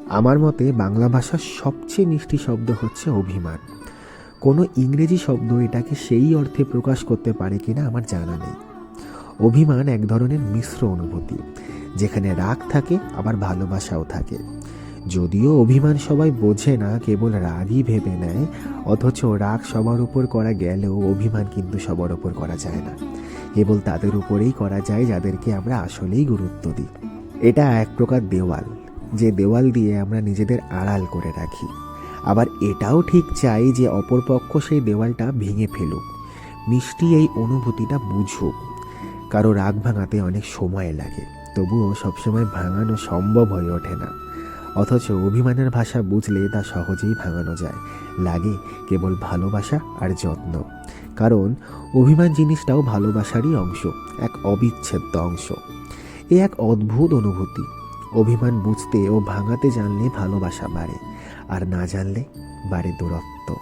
আমার মতে বাংলা ভাষার সবচেয়ে মিষ্টি শব্দ হচ্ছে অভিমান। কোনো ইংরেজি শব্দ এটাকে সেই অর্থে প্রকাশ করতে পারে কিনা আমার জানা নেই। অভিমান এক ধরনের মিশ্র অনুভূতি, যেখানে রাগ থাকে আবার ভালোবাসাও থাকে। যদিও অভিমান সবাই বোঝে না, কেবল রাগই ভেবে নেয়। অথচ রাগ সবার উপর করা গেলেও অভিমান কিন্তু সবার উপর করা যায় না। কেবল তাদের উপরেই করা যায় যাদেরকে আমরা আসলেই গুরুত্ব দিই। এটা এক প্রকার দেওয়াল, যে দেওয়াল দিয়ে আমরা নিজেদের আড়াল করে রাখি। আবার এটাও ঠিক চাই যে অপরপক্ষ সেই দেওয়ালটা ভেঙে ফেলুক, মিষ্টি এই অনুভূতিটা বুঝুক। কারো রাগ ভাঙাতে অনেক সময় লাগে, তবুও সবসময় ভাঙানো সম্ভব হয়ে ওঠে না। অথচ অভিমানের ভাষা বুঝলে তা সহজেই ভাঙানো যায়। লাগে কেবল ভালোবাসা আর যত্ন। কারণ অভিমান জিনিসটাও ভালোবাসারই অংশ, এক অবিচ্ছেদ্য অংশ। এ এক অদ্ভুত অনুভূতি। অভিমান বুঝতে ও ভাঙাতে জানলে ভালোবাসা বাড়ে, আর না জানলে বাড়ে দূরত্ব।